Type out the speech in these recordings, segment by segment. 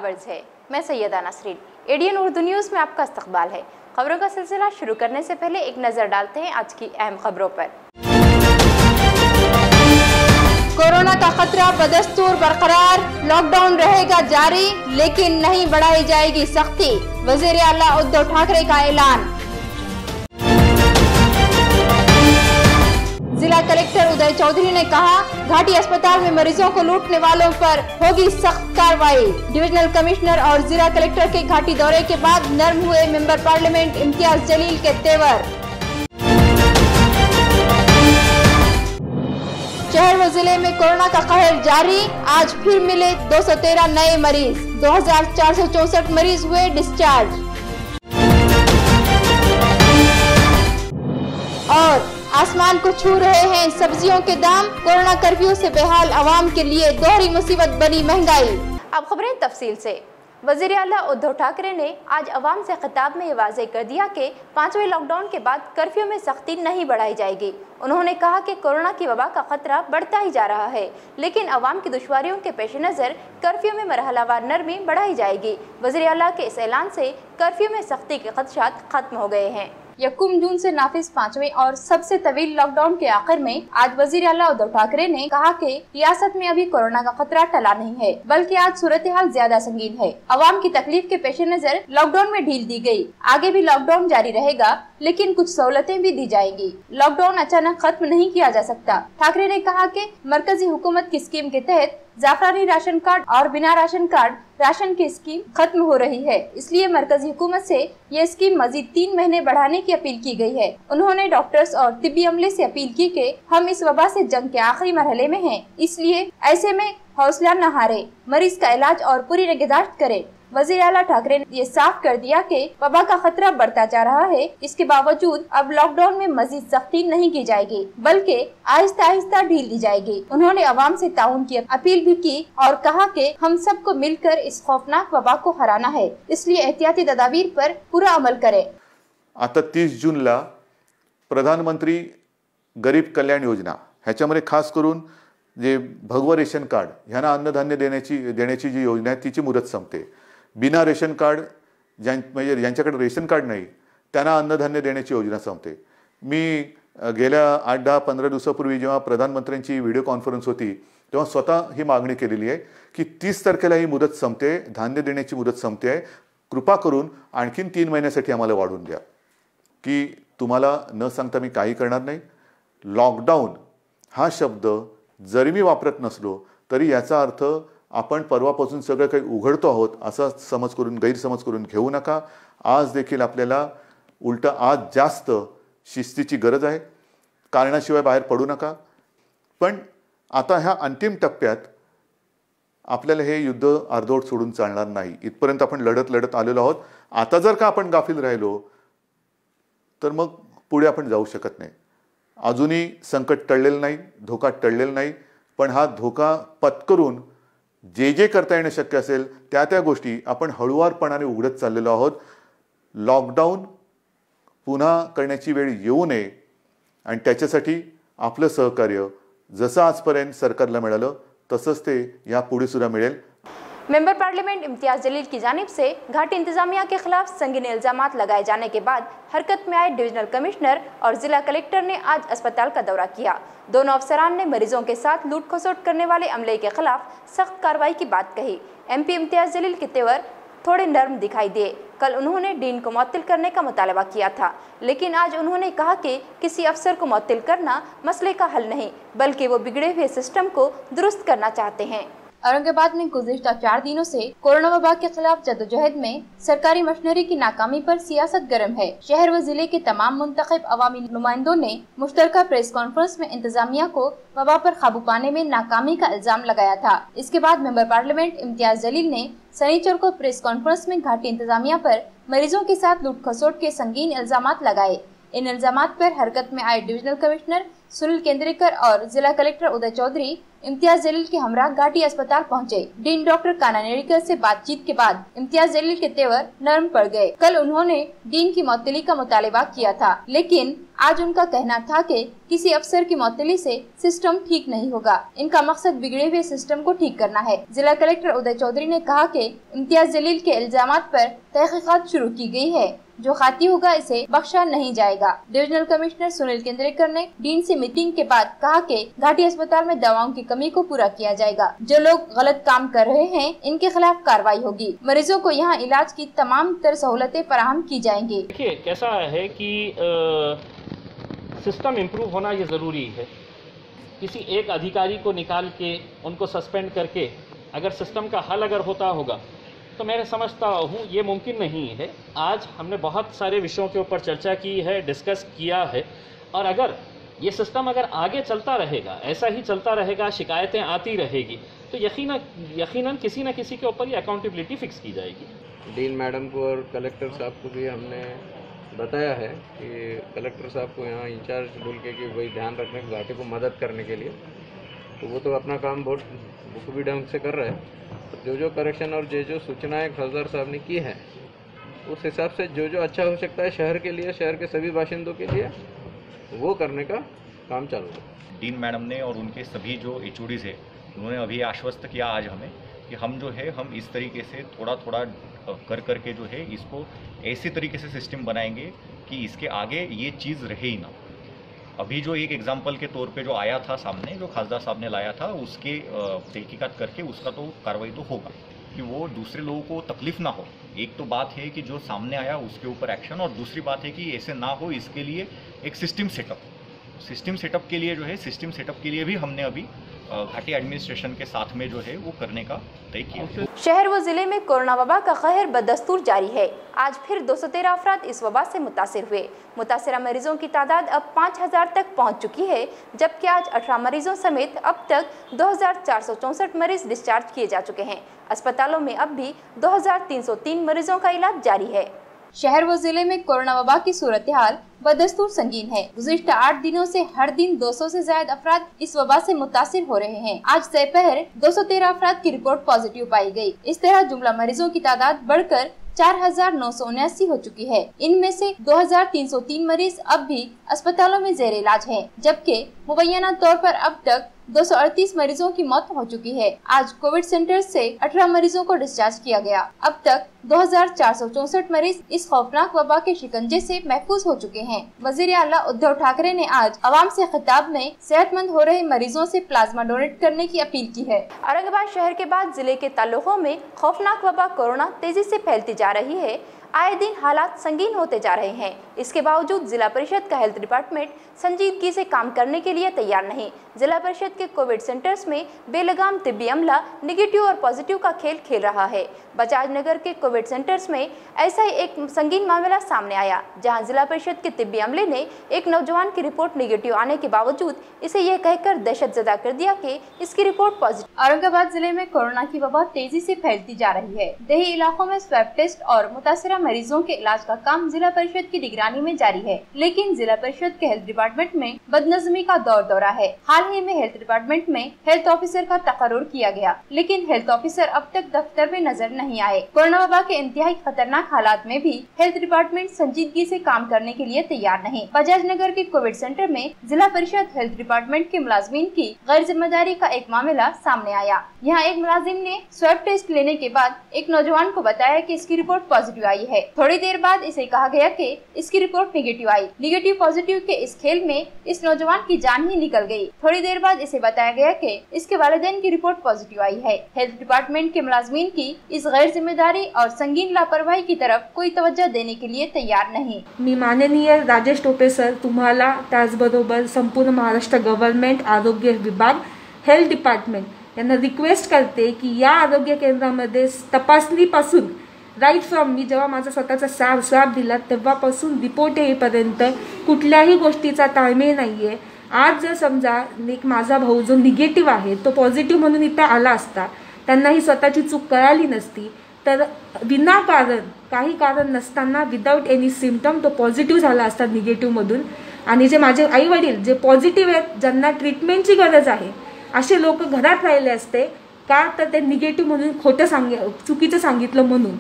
अर्ज है। मैं सैयदा नसरीन, एडीएन उर्दू न्यूज़ में आपका इस्तकबाल है। खबरों का सिलसिला शुरू करने से पहले एक नज़र डालते हैं आज की अहम खबरों पर। कोरोना का खतरा बदस्तूर बरकरार, लॉकडाउन रहेगा जारी लेकिन नहीं बढ़ाई जाएगी सख्ती, वज़ीर आला उद्धव ठाकरे का ऐलान। जिला कलेक्टर उदय चौधरी ने कहा, घाटी अस्पताल में मरीजों को लूटने वालों पर होगी सख्त कार्रवाई। डिविजनल कमिश्नर और जिला कलेक्टर के घाटी दौरे के बाद नर्म हुए मेंबर पार्लियामेंट इम्तियाज जलील के तेवर। शहर व जिले में कोरोना का कहर जारी, आज फिर मिले 213 नए मरीज, 2464 मरीज हुए डिस्चार्ज। और आसमान को छू रहे हैं सब्जियों के दाम, कोरोना कर्फ्यू से बेहाल आवाम के लिए दोहरी मुसीबत बनी महंगाई। अब खबरें तफसील से। वज़ीर आला उद्धव ठाकरे ने आज अवाम से खिताब में ये वाज़ेह कर दिया कि 5वें लॉकडाउन के बाद कर्फ्यू में सख्ती नहीं बढ़ाई जाएगी। उन्होंने कहा कि कोरोना की वबा का खतरा बढ़ता ही जा रहा है, लेकिन अवाम की दुश्वारियों के पेश नज़र कर्फ्यू में मरहलावार नरमी बढ़ाई जाएगी। वज़ीर आला के इस ऐलान से कर्फ्यू में सख्ती के खदशात खत्म हो गए हैं। 1 जून से नाफिज 5वें और सबसे तवील लॉकडाउन के आखिर में आज वज़ीर आला उद्धव ठाकरे ने कहा कि रियासत में अभी कोरोना का खतरा टला नहीं है, बल्कि आज सूरत हाल ज्यादा संगीन है। अवाम की तकलीफ के पेश नजर लॉकडाउन में ढील दी गई। आगे भी लॉकडाउन जारी रहेगा, लेकिन कुछ सहूलतें भी दी जाएंगी। लॉकडाउन अचानक खत्म नहीं किया जा सकता। ठाकरे ने कहा कि मरकजी हुकूमत की स्कीम के तहत जाफरानी राशन कार्ड और बिना राशन कार्ड राशन की स्कीम खत्म हो रही है, इसलिए मरकजी हुकूमत से ये स्कीम मजीद 3 महीने बढ़ाने की अपील की गई है। उन्होंने डॉक्टर्स और तिब्बी अमले से अपील की कि हम इस वबा से जंग के आखिरी मरहले में हैं, इसलिए ऐसे में हौसला न हारे, मरीज का इलाज और पूरी निगहदाश्त करे। वज़ीर आला ठाकरे ने ये साफ कर दिया कि वबा का खतरा बढ़ता जा रहा है, इसके बावजूद अब लॉकडाउन में मजीद सख्ती नहीं की जाएगी, बल्कि आहिस्ता आहिस्ता ढील दी जाएगी। उन्होंने अवाम से ताउन की अपील भी की और कहा कि हम सबको मिलकर इस खौफनाक वबा को हराना है, इसलिए एहतियाती तदाबीर पर पूरा अमल करें। आता 30 जूनला प्रधानमंत्री गरीब कल्याण योजना ह्याच्यामध्ये खास करून जे भगवं रेशन कार्ड ह्यांना अन्नधान्य देण्याची जी योजना आहे तिची मुदत संपते। बिना रेशन कार्ड म्हणजे ज्यांच्याकडे रेशन कार्ड नाही त्यांना अन्नधान्य देण्याची योजना संपते। मी गेल्या 8-10-15 दिवसापूर्वी जेव्हा प्रधानमंत्र्यांची व्हिडिओ कॉन्फरन्स होती तेव्हा स्वतः ही मागणी केलेली आहे की 30 तारखेला ही मुदत संपते, धान्य देण्याची मुदत संपते आहे, कृपा करून आणखीन 3 महिन्यासाठी आम्हाला वाढवून द्या। की तुम्हाला न सांगता मी काही करणार नाही। लॉकडाऊन हा शब्द जरी मी वापरत नसलो तरी याचा अर्थ आपण परवापासून सगळं काही उघडतो आहोत असा गैरसमज करून घेऊ नका। आज देखील आपल्याला उलट आज जास्त शिस्तीची गरज आहे, कारणाशिवाय बाहेर पडू नका। पण आता ह्या अंतिम टप्प्यात आपल्याला हे युद्ध अर्धवट सोडून चालणार नाही। इथपर्यंत आपण लढत आलेलो आहोत। आता जर का आपण गाफील राहिलो तर मग पुढे आपण जाऊ शकत नाही। अजूनही संकट टळलेलं नाही, धोका टळलेला नाही, पण हा धोका पत्करून जे करता येणं शक्य असेल त्या गोष्टी आपण हळूवारपणाने उघडत चाललेलो आहोत। लॉकडाऊन पुन्हा करण्याची वेळ येऊ नये आणि त्याच्यासाठी आपलं सहकार्य जसं आजपर्यंत सरकारला मिळालं तसंच ते यापुढे सुद्धा मिळेल। मेंबर पार्लियामेंट इम्तियाज जलील की जानिब से घाटी इंतजामिया के खिलाफ संगीन इल्जामात लगाए जाने के बाद हरकत में आए डिविजनल कमिश्नर और जिला कलेक्टर ने आज अस्पताल का दौरा किया। दोनों अफसरान ने मरीजों के साथ लूट खसोट करने वाले अमले के खिलाफ सख्त कार्रवाई की बात कही। MP इम्तियाज जलील के तेवर थोड़े नर्म दिखाई दिए। कल उन्होंने डीन को मुअत्तिल करने का मुतालबा किया था, लेकिन आज उन्होंने कहा कि किसी अफसर को मुअत्तिल करना मसले का हल नहीं, बल्कि वो बिगड़े हुए सिस्टम को दुरुस्त करना चाहते हैं। औरंगाबाद में गुज़िश्ता 4 दिनों से कोरोना वबा के खिलाफ जद्दोजहद में सरकारी मशीनरी की नाकामी पर सियासत गर्म है। शहर व जिले के तमाम मुंतखब अवामी नुमाइंदों ने मुश्तरका प्रेस कॉन्फ्रेंस में इंतजामिया को वबा पर काबू पाने में नाकामी का इल्जाम लगाया था। इसके बाद मेंबर पार्लियामेंट इम्तियाज जलील ने शनिचर को प्रेस कॉन्फ्रेंस में घाटी इंतजामिया पर मरीजों के साथ लूट खसोट के संगीन इल्जामात लगाए। इन इल्जामात पर हरकत में आए डिविजनल कमिश्नर सुनील केंद्रेकर और जिला कलेक्टर उदय चौधरी इम्तियाज जलील के हमरा घाटी अस्पताल पहुंचे। डीन डॉक्टर काना नेड़ीकर से बातचीत के बाद इम्तियाज जलील के तेवर नरम पड़ गए। कल उन्होंने डीन की मौतली का मुतालिबा किया था, लेकिन आज उनका कहना था कि किसी अफसर की मौतली से सिस्टम ठीक नहीं होगा। इनका मकसद बिगड़े हुए सिस्टम को ठीक करना है। जिला कलेक्टर उदय चौधरी ने कहा कि इम्तियाज जलील के इल्जामात पर तहकीकात शुरू की गई है। जो खाती होगा इसे बख्शा नहीं जाएगा। डिविजनल कमिश्नर सुनील केंद्रेकर ने डीन से मीटिंग के बाद कहा कि घाटी अस्पताल में दवाओं की कमी को पूरा किया जाएगा। जो लोग गलत काम कर रहे हैं इनके खिलाफ कार्रवाई होगी। मरीजों को यहाँ इलाज की तमाम तर सहूलतें फराहम की जाएंगी। देखिए कैसा है कि सिस्टम इम्प्रूव होना ये ज़रूरी है। किसी एक अधिकारी को निकाल के उनको सस्पेंड करके अगर सिस्टम का हल अगर होता होगा तो मैं समझता हूँ ये मुमकिन नहीं है। आज हमने बहुत सारे विषयों के ऊपर चर्चा की है, डिस्कस किया है, और अगर ये सिस्टम अगर आगे चलता रहेगा, ऐसा ही चलता रहेगा, शिकायतें आती रहेगी, तो यकीनन किसी न किसी के ऊपर ये अकाउंटेबिलिटी फिक्स की जाएगी। डीन मैडम को और कलेक्टर साहब को भी हमने बताया है कि कलेक्टर साहब को यहाँ इंचार्ज बोल के कि वही ध्यान रखने की घाटी को मदद करने के लिए, तो वो तो अपना काम बहुत बखूबी ढंग से कर रहे हैं। जो करेक्शन और जो सूचनाएं खजदार साहब ने की है उस हिसाब से जो अच्छा हो सकता है शहर के लिए, शहर के सभी बाशिंदों के लिए, वो करने का काम चालू है। डीन मैडम ने और उनके सभी जो HODs है उन्होंने अभी आश्वस्त किया आज हमें कि हम जो है हम इस तरीके से थोड़ा थोड़ा कर करके जो है इसको ऐसे तरीके से सिस्टम बनाएंगे कि इसके आगे ये चीज़ रहे ही ना। अभी जो एक एग्जाम्पल के तौर पे जो आया था सामने, जो खासदार साहब ने लाया था, उसके तहकीकात करके उसका तो कार्रवाई तो होगा कि वो दूसरे लोगों को तकलीफ ना हो। एक तो बात है कि जो सामने आया उसके ऊपर एक्शन, और दूसरी बात है कि ऐसे ना हो इसके लिए एक सिस्टम सेटअप के लिए जो है सिस्टम सेटअप के लिए भी हमने अभी घाटी एडमिनिस्ट्रेशन के साथ में जो है वो करने का तय किया। शहर व जिले में कोरोना वबा का कहर बदस्तूर जारी है। आज फिर 213 अफराद इस वबा से मुतासिर हुए। मुतासिरा मरीजों की तादाद अब 5000 तक पहुंच चुकी है, जबकि आज 18 मरीजों समेत अब तक 2464 मरीज डिस्चार्ज किए जा चुके हैं। अस्पतालों में अब भी 2303 मरीजों का इलाज जारी है। शहर व जिले में कोरोना वबा की सूरत हाल बदस्तूर संगीन है। गुज़िश्ता 8 दिनों से हर दिन 200 से ज्यादा अफराद इस वबा से मुतासिर हो रहे हैं। आज दोपहर 213 अफराद की रिपोर्ट पॉजिटिव पाई गई। इस तरह जुमला मरीजों की तादाद बढ़कर 4979 हो चुकी है। इनमें से 2303 मरीज अब भी अस्पतालों में जेर इलाज हैं, जबकि मुबैना तौर पर अब तक 238 मरीजों की मौत हो चुकी है। आज कोविड सेंटर से 18 मरीजों को डिस्चार्ज किया गया। अब तक 2464 मरीज इस खौफनाक वबा के शिकंजे से महफूज हो चुके हैं। वजीर आला उद्धव ठाकरे ने आज आवाम से खिताब में सेहतमंद हो रहे मरीजों से प्लाज्मा डोनेट करने की अपील की है। औरंगाबाद शहर के बाद जिले के तालुकों में खौफनाक वबा कोरोना तेजी से फैलती जा रही है। आए दिन हालात संगीन होते जा रहे हैं। इसके बावजूद जिला परिषद का हेल्थ डिपार्टमेंट संजीदगी से काम करने के लिए तैयार नहीं। जिला परिषद के कोविड सेंटर्स में बेलगाम तिब्बी अमला निगेटिव और पॉजिटिव का खेल खेल रहा है। बजाज नगर के कोविड सेंटर्स में ऐसा ही एक संगीन मामला सामने आया, जहां जिला परिषद के तिब्बी अमले ने एक नौजवान की रिपोर्ट निगेटिव आने के बावजूद इसे यह कहकर दहशतजदा कर दिया कि इसकी रिपोर्ट पॉजिटिव। औरंगाबाद जिले में कोरोना की वबा तेजी से फैलती जा रही है। देही इलाकों में स्वैब टेस्ट और मुतासिरा मरीजों के इलाज का काम जिला परिषद की निगरानी में जारी है, लेकिन जिला परिषद के हेल्थ डिपार्टमेंट में बदनज़मी का दौरा है। हाल ही में हेल्थ डिपार्टमेंट में हेल्थ ऑफिसर का तकर्रुर किया गया, लेकिन हेल्थ ऑफिसर अब तक दफ्तर में नजर नहीं आए। कोरोना वबा के इंतहाई खतरनाक हालात में भी हेल्थ डिपार्टमेंट संजीदगी से काम करने के लिए तैयार नहीं। बजाज नगर के कोविड सेंटर में जिला परिषद हेल्थ डिपार्टमेंट के मुलाजमीन की गैर जिम्मेदारी का एक मामला सामने आया। यहाँ एक मुलाजिम ने स्वैब टेस्ट लेने के बाद एक नौजवान को बताया कि इसकी रिपोर्ट पॉजिटिव आई है। थोड़ी देर बाद इसे कहा गया कि इसकी रिपोर्ट निगेटिव आई। निगेटिव पॉजिटिव के इस खेल में इस नौजवान की जान ही निकल गई। थोड़ी देर बाद इसे बताया गया कि इसके वालिदैन की रिपोर्ट पॉजिटिव आई है। हेल्थ डिपार्टमेंट के मुलाजमीन की इस गैर जिम्मेदारी और संगीन लापरवाही की तरफ कोई तवज्जो देने के लिए तैयार नहीं। मी माननीय राजेश टोपे सर तुम्हाला त्याचबरोबर संपूर्ण महाराष्ट्र गव्हर्नमेंट आरोग्य विभाग हेल्थ डिपार्टमेंट यांना रिक्वेस्ट करते की या आरोग्य केंद्रामध्ये तपासणीपासून राईट फ्रॉम मी जेव्हा माझा स्वतःचा स्वाब दिला तेव्हापासून रिपोर्ट येईपर्यंत कुठल्याही गोष्टीचा ताळमेळ नाहीये। आज जर समजा एक माझा भाऊ जो निगेटिव्ह आहे तो पॉझिटिव्ह म्हणून इथं आला असता, त्यांना ही स्वतःची चूक कळाली नसती, तर विनाकारण काही कारण नसताना विदाउट एनी सिम्पटम तो पॉझिटिव्ह झाला असता निगेटिव्ह मधून। आणि जे माझे आई वडील जे पॉझिटिव्ह आहेत, ज्यांना ट्रीटमेंटची गरज आहे, असे लोक घरात राहिले असते का, तर ते निगेटिव्ह म्हणून चुकीचं सांगितलं म्हणून.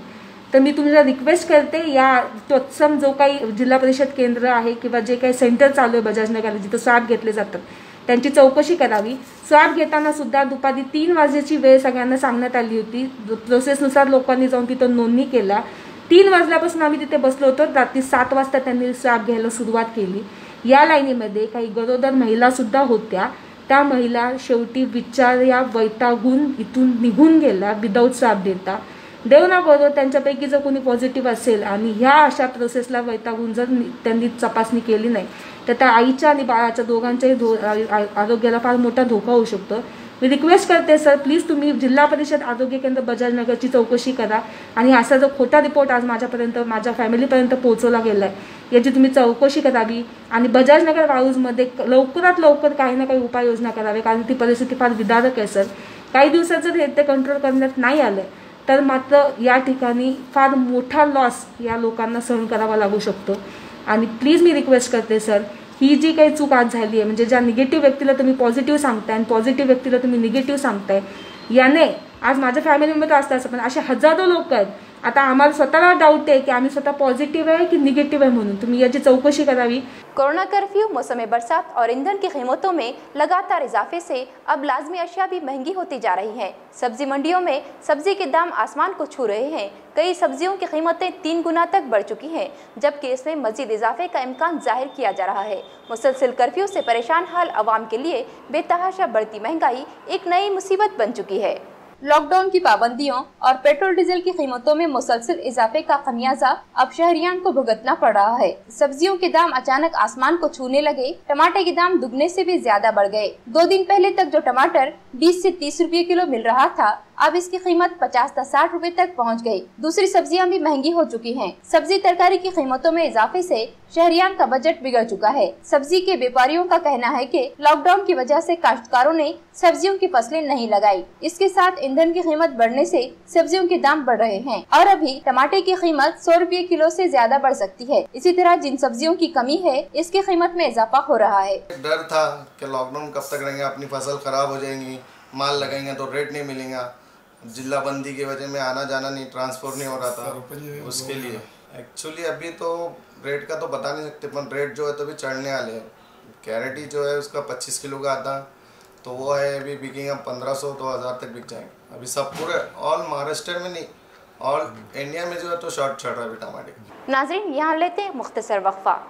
तर मी तुम्हाला रिक्वेस्ट करते, या तत्सम जो काही जिल्हा परिषद केंद्र आहे किंवा जे काही सेंटर चालू आहे बजाजनगरला जिथं स्वॅब घेतले जातात त्यांची चौकशी करावी. स्वॅब घेताना सुद्धा दुपारी 3 वाजेची वेळ सगळ्यांना सांगण्यात आली होती. प्रोसेसनुसार लोकांनी जाऊन तिथं नोंदणी केला. 3 वाजल्यापासून आम्ही तिथे बसलो होतो. रात्री 7 वाजता त्यांनी स्वॅब घ्यायला सुरुवात केली. या लाईनीमध्ये काही गरोदर महिला सुद्धा होत्या. त्या महिला शेवटी बिचाऱ्या वैतागून इथून निघून गेला विदाऊट स्वॅब देता. देव ना करो त्यांच्यापैकी जर कोणी पॉझिटिव्ह असेल आणि ह्या अशा प्रोसेसला वैतागून जर त्यांनी तपासणी केली नाही तर त्या आईच्या आणि बाळाच्या दोघांच्याही आरोग्याला फार मोठा धोका होऊ शकतो. मी रिक्वेस्ट करते सर, प्लीज तुम्ही जिल्हा परिषद आरोग्य केंद्र बजाजनगरची चौकशी करा आणि असा जो खोटा रिपोर्ट आज माझ्या फॅमिलीपर्यंत पोहोचवला गेला आहे याची तुम्ही चौकशी करावी आणि बजाजनगर वाळूजमध्ये लवकरात लवकर काही ना काही उपाययोजना करावी, कारण ती परिस्थिती फार विदारक आहे सर. काही दिवसात जर हे ते कंट्रोल करण्यात नाही आलं तर मात्र या ठिकाणी फार मोठा लॉस या लोकांना सहन करावा लागू शकतो. आणि प्लीज मी रिक्वेस्ट करते सर, ही जी काही चूक आज झाली आहे, म्हणजे ज्या निगेटिव्ह व्यक्तीला तुम्ही पॉझिटिव्ह सांगताय आणि पॉझिटिव्ह व्यक्तीला तुम्ही निगेटिव्ह सांगताय, याने आज माझ्या फॅमिलीमध्ये असतं असं, पण असे हजारो लोक आहेत. आता आम्हाला स्वतःला डाऊट आहे की आम्ही स्वतः पॉझिटिव्ह आहे कि निगेटिव्ह आहे, म्हणून तुम्ही याची चौकशी करावी. कोरोना कर्फ्यू, मौसम बरसात और ईंधन की कीमतों में लगातार इजाफे से अब लाजमी अशिया भी महंगी होती जा रही हैं। सब्जी मंडियों में सब्जी के दाम आसमान को छू रहे हैं। कई सब्जियों की कीमतें 3 गुना तक बढ़ चुकी हैं, जबकि इसमें मजीद इजाफे का इम्कान जाहिर किया जा रहा है। मुसलसल कर्फ्यू से परेशान हाल अवाम के लिए बेतहाशा बढ़ती महंगाई एक नई मुसीबत बन चुकी है। लॉकडाउन की पाबंदियों और पेट्रोल डीजल की कीमतों में मुसलसल इजाफे का खमियाजा अब शहरियान को भुगतना पड़ रहा है। सब्जियों के दाम अचानक आसमान को छूने लगे, टमाटर के दाम दुगने से भी ज्यादा बढ़ गए। 2 दिन पहले तक जो टमाटर 20 से 30 रुपए किलो मिल रहा था, अब इसकी कीमत 50 से 60 रुपए तक पहुंच गई। दूसरी सब्जियां भी महंगी हो चुकी हैं। सब्जी तरकारी की कीमतों में इजाफे से शहरियान का बजट बिगड़ चुका है। सब्जी के व्यापारियों का कहना है कि लॉकडाउन की वजह से काश्तकारों ने सब्जियों की फसलें नहीं लगाई। इसके साथ ईंधन की कीमत बढ़ने से सब्जियों के दाम बढ़ रहे हैं और अभी टमाटर की कीमत 100 रुपए किलो से ज्यादा बढ़ सकती है। इसी तरह जिन सब्जियों की कमी है, इसकी कीमत में इजाफा हो रहा है। डर था कि लॉकडाउन कब तक रहेंगे, अपनी फसल खराब हो जाएंगी, माल लगाएंगे तो रेट नहीं मिलेगा। जिला बंदी की वजह में आना जाना नहीं, ट्रांसपोर्ट नहीं हो रहा था, उसके लिए एक्चुअली अभी तो रेट का तो बता नहीं सकते, पर रेट जो है तो भी चढ़ने वाले हैं। कैरेटी जो है उसका 25 किलो का आता तो वो है अभी बिकेगा 1500 तो 1000 तक बिक जाएंगे। अभी सब पूरे ऑल महाराष्ट्र में नहीं, ऑल इंडिया में जो है तो शॉर्ट चढ़ रहा है टमाटर। नाजरीन, यहाँ लेते हैं मुख्तसर वक्फा।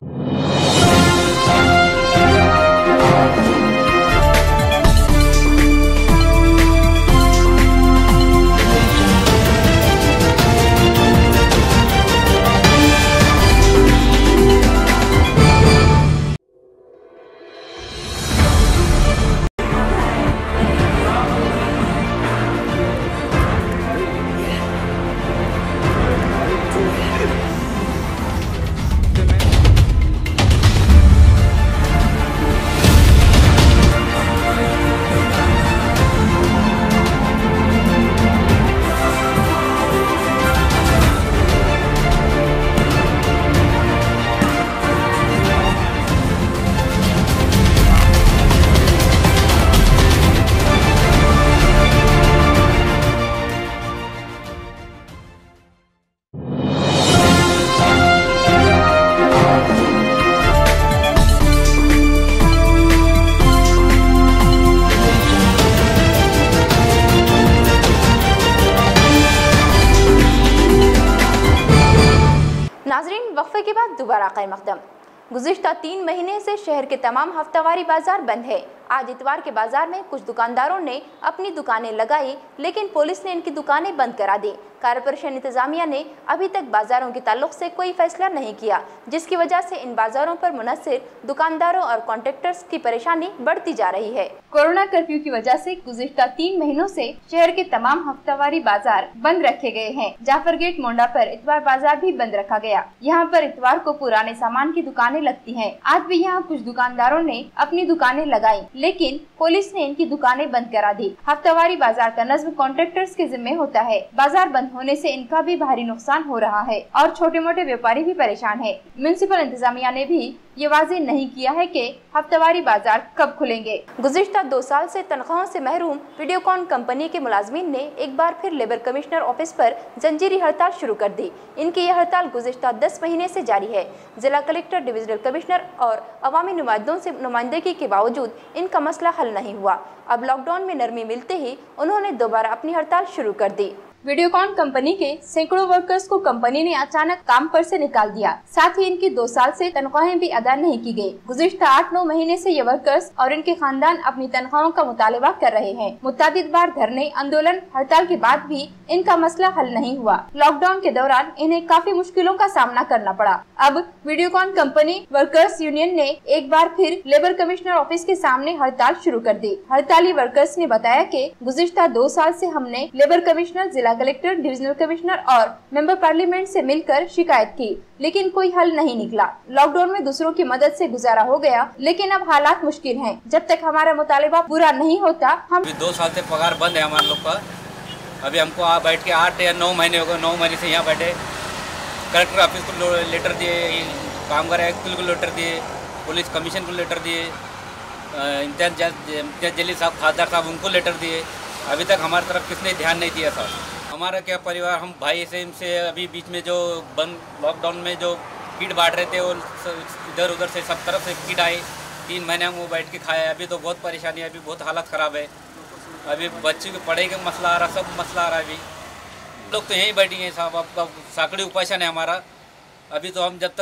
नाजरीन, वक्फे के बाद दोबारा क़ायम मक़दम। गुज़िश्ता 3 महीने से शहर के तमाम हफ्तावारी बाजार बंद है। आज इतवार के बाजार में कुछ दुकानदारों ने अपनी दुकानें लगाई, लेकिन पुलिस ने इनकी दुकानें बंद करा दी। कारपोरेशन इंतजामिया ने अभी तक बाजारों के ताल्लुक से कोई फैसला नहीं किया, जिसकी वजह से इन बाजारों पर मुनस्सिर दुकानदारों और कॉन्ट्रैक्टर्स की परेशानी बढ़ती जा रही है। कोरोना कर्फ्यू की वजह से गुज़िश्ता 3 महीनों से शहर के तमाम हफ्तावारी बाजार बंद रखे गए हैं। जाफर गेट मोंडा पर इतवार बाजार भी बंद रखा गया। यहाँ पर इतवार को पुराने सामान की दुकानें लगती हैं। आज भी यहाँ कुछ दुकानदारों ने अपनी दुकानें लगाई, लेकिन पुलिस ने इनकी दुकानें बंद करा दी। हफ्तावारी बाजार का नज़्म कॉन्ट्रैक्टर्स के जिम्मे होता है। बाजार बंद होने से इनका भी भारी नुकसान हो रहा है और छोटे मोटे व्यापारी भी परेशान है। म्युनिसिपल इंतजामिया ने भी ये वाज़ेह नहीं किया है कि हफ्तावारी बाजार कब खुलेंगे। गुज़िश्ता 2 साल से तनख्वाहों से महरूम वीडियोकॉन कंपनी के मुलाजमीन ने एक बार फिर लेबर कमिश्नर ऑफिस पर जंजीरी हड़ताल शुरू कर दी। इनकी यह हड़ताल गुज़िश्ता 10 महीने से जारी है। जिला कलेक्टर, डिविजनल कमिश्नर और अवामी नुमाइंदों से नुमाइंदगी के बावजूद इनका मसला हल नहीं हुआ। अब लॉकडाउन में नरमी मिलते ही उन्होंने दोबारा अपनी हड़ताल शुरू कर दी। वीडियोकॉन कंपनी के सैकड़ों वर्कर्स को कंपनी ने अचानक काम पर से निकाल दिया। साथ ही इनकी 2 साल से तनख्वाहें भी अदा नहीं की गई। गुज़िश्ता 8-9 महीने से ये वर्कर्स और इनके खानदान अपनी तनख्वाहों का मुतालबा कर रहे हैं। मुतअद्दिद बार धरने, आंदोलन, हड़ताल के बाद भी इनका मसला हल नहीं हुआ। लॉकडाउन के दौरान इन्हें काफी मुश्किलों का सामना करना पड़ा। अब वीडियोकॉन कंपनी वर्कर्स यूनियन ने एक बार फिर लेबर कमिश्नर ऑफिस के सामने हड़ताल शुरू कर दी। हड़ताली वर्कर्स ने बताया कि गुज़िश्ता 2 साल से हमने लेबर कमिश्नर, जिला कलेक्टर, डिविजनल कमिश्नर और मेंबर पार्लियामेंट से मिलकर शिकायत की, लेकिन कोई हल नहीं निकला। लॉकडाउन में दूसरों की मदद से गुजारा हो गया, लेकिन अब हालात मुश्किल हैं। जब तक हमारा मुतालिबा पूरा नहीं होता, हम 2 साल से पगार बंद है हमारे लोग का। अभी हमको बैठ के 8 या 9 महीने हो गए। 9 महीने से यहाँ बैठे। कलेक्टर ऑफिस को लेटर दिए, कामगार आयुक्त को लेटर दिए, पुलिस कमीशन को लेटर दिए, इम्तियाज जलील साहब, खासदार साहब, उनको लेटर दिए। अभी तक हमारी तरफ किसने ध्यान नहीं दिया साहब। हमारा क्या परिवार, हम भाई से इनसे अभी बीच में जो बंद लॉकडाउन में जो किट बांट रहे थे, वो इधर उधर से सब तरफ से किट आए। 3 महीने हम वो बैठ के खाए। अभी तो बहुत परेशानी है, अभी बहुत हालत ख़राब है। अभी बच्चे के पढ़ाई का मसला आ रहा, सब मसला आ रहा है। अभी लोग तो यहीं बैठेंगे साहब। अब साकड़ी उपासन है हमारा। अभी तो हम जब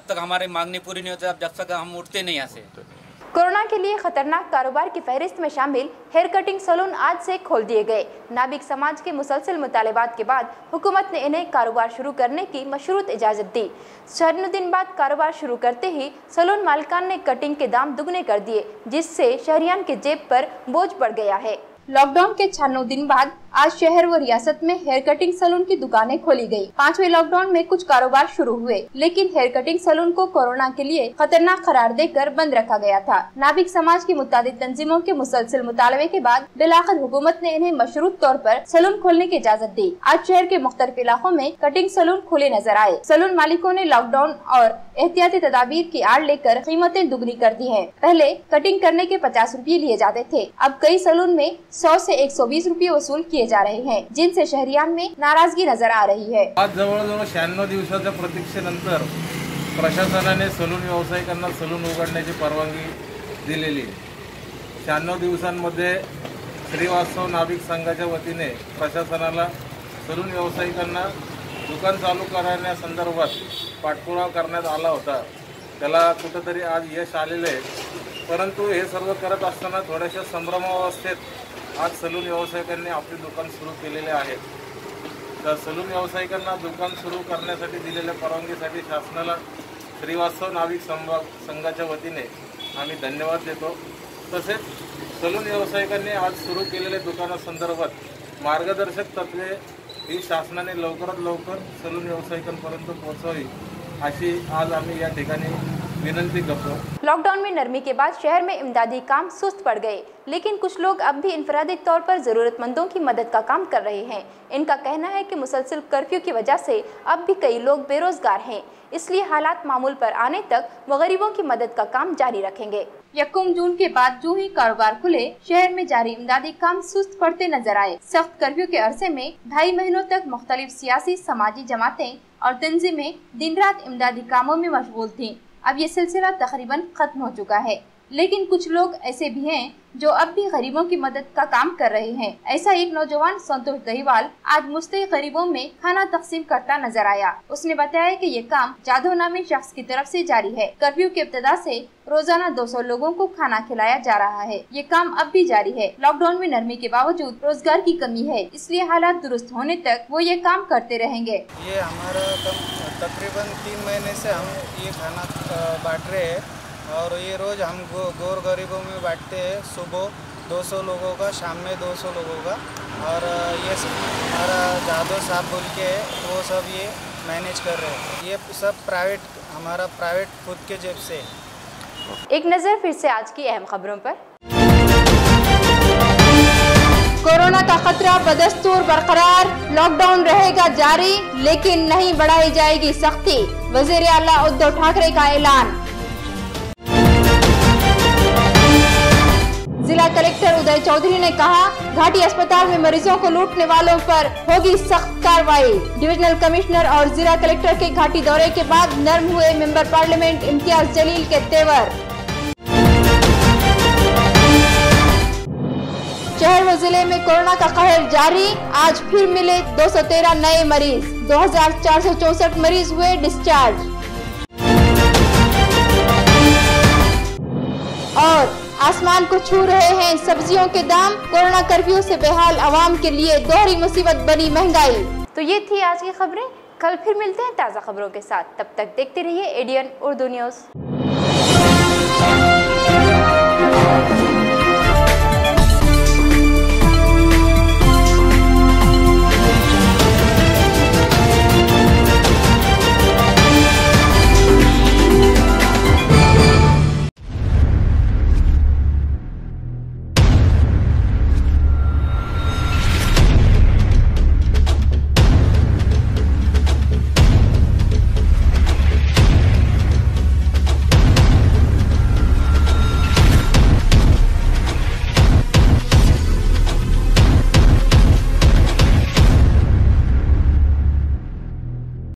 तक हमारी मांगनी पूरी नहीं होती, जब तक हम उठते नहीं यहाँ से। कोरोना के लिए खतरनाक कारोबार की फहरिस्त में शामिल हेयर कटिंग सैलून आज से खोल दिए गए। नाबिक समाज के मुसलसल मुतालिबात के बाद हुकूमत ने इन्हें कारोबार शुरू करने की मशरूत इजाज़त दी। 96 दिन बाद कारोबार शुरू करते ही सैलून मालिकान ने कटिंग के दाम दुगने कर दिए, जिससे शहरियान के जेब पर बोझ पड़ गया है। लॉकडाउन के 96 दिन बाद आज शहर व रियासत में हेयर कटिंग सैलून की दुकानें खोली गई। 5वें लॉकडाउन में कुछ कारोबार शुरू हुए, लेकिन हेयर कटिंग सैलून को कोरोना के लिए खतरनाक करार देकर बंद रखा गया था। नाबिक समाज की मुतादिद तंजीमों के मुसलसल मुतालबे के बाद बिलाखिर हुकूमत ने इन्हें मशरूत तौर पर सैलून खोलने की इजाजत दी। आज शहर के मुख्तलिफ इलाकों में कटिंग सैलून खुले नजर आए। सैलून मालिकों ने लॉकडाउन और एहतियाती तदाबीर की आड़ लेकर कीमतें दुगनी कर दी है। पहले कटिंग करने के 50 रुपये लिए जाते थे, अब कई सैलून में 100 से 120 रुपये वसूल किए जा रहे हैं, जिनसे शहरियान में नाराजगी नजर आ रही है। आज जवळजवळ 96 दिवसाच्या प्रतीक्षेनंतर प्रशासनाने सलून व्यावसायिकांना सलून उघडण्याची परवानगी दिलेली आहे। 96 दिवसांमध्ये श्रीवास्तव नाभिक संघाच्या वतीने प्रशासनाला सलून व्यावसायिकांना दुकान चालू करण्यासंदर्भात पाठपुरावा करण्यात आला होता। त्याला कुठेतरी आज यश आलेले आहे, परंतु हे सर्व करत असताना थोड्याशा संभ्रमावस्थेत आज सलून व्यावसायिकांनी आपले दुकान सुरू केलेले आहे। तर सलून व्यावसायिकांना दुकान सुरू करण्यासाठी दिलेल्या परवानगीसाठी शासनाला श्रीवास्तव नाविक संघाच्या वतीने आम्ही धन्यवाद देतो। तसेच सलून व्यावसायिकांनी आज सुरू केलेल्या दुकानासंदर्भात मार्गदर्शक तत्वे ही शासनाने लवकरात लवकर सलून व्यावसायिकांपर्यंत पोहोचावी अशी आज आम्ही या ठिकाणी विनंती करतो। लॉकडाउन में नरमी के बाद शहर में इमदादी काम सुस्त पड़ गए, लेकिन कुछ लोग अब भी इनफरादी तौर पर ज़रूरतमंदों की मदद का काम कर रहे हैं। इनका कहना है कि मुसलसल कर्फ्यू की वजह से अब भी कई लोग बेरोजगार हैं, इसलिए हालात मामूल पर आने तक वो गरीबों की मदद का काम जारी रखेंगे। 1 जून के बाद जो ही कारोबार खुले, शहर में जारी इमदादी काम सुस्त पड़ते नजर आए। सख्त कर्फ्यू के अरसे में 2.5 महीनों तक मुख्तलिफ सियासी समाजी जमातें और तंजीमें दिन रात इमदादी कामों में मशगूल थीं। अब ये सिलसिला तकरीबन खत्म हो चुका है, लेकिन कुछ लोग ऐसे भी हैं जो अब भी गरीबों की मदद का काम कर रहे हैं। ऐसा एक नौजवान संतोष दहीवाल आज मुस्तहिक गरीबों में खाना तकसीम करता नजर आया। उसने बताया कि ये काम जादव नामी शख्स की तरफ से जारी है। कर्फ्यू के इब्तिदा से रोजाना 200 लोगों को खाना खिलाया जा रहा है। ये काम अब भी जारी है। लॉकडाउन में नरमी के बावजूद रोजगार की कमी है, इसलिए हालात दुरुस्त होने तक वो ये काम करते रहेंगे। ये हमारा तकरीबन 3 महीने से हम ये खाना बांट रहे हैं और ये रोज़ हम गौर गरीबों में बांटते हैं। सुबह 200 लोगों का, शाम में 200 लोगों का, और ये हमारा जादव साहब बोल के है, वो सब ये मैनेज कर रहे हैं। ये सब हमारा प्राइवेट खुद के जेब से। एक नज़र फिर से आज की अहम खबरों पर। कोरोना का खतरा बदस्तूर बरकरार, लॉकडाउन रहेगा जारी, लेकिन नहीं बढ़ाई जाएगी सख्ती। वज़ीर आला उद्धव ठाकरे का ऐलान। जिला कलेक्टर उदय चौधरी ने कहा, घाटी अस्पताल में मरीजों को लूटने वालों पर होगी सख्त कार्रवाई। डिविजनल कमिश्नर और जिला कलेक्टर के घाटी दौरे के बाद नर्म हुए मेंबर पार्लियामेंट इम्तियाज जलील के तेवर। शहर व जिले में कोरोना का कहर जारी, आज फिर मिले 213 नए मरीज, 2464 मरीज हुए डिस्चार्ज। और आसमान को छू रहे हैं सब्जियों के दाम, कोरोना कर्फ्यू से बेहाल आवाम के लिए दोहरी मुसीबत बनी महंगाई। तो ये थी आज की खबरें, कल फिर मिलते हैं ताज़ा खबरों के साथ। तब तक देखते रहिए एडीएन उर्दू न्यूज़।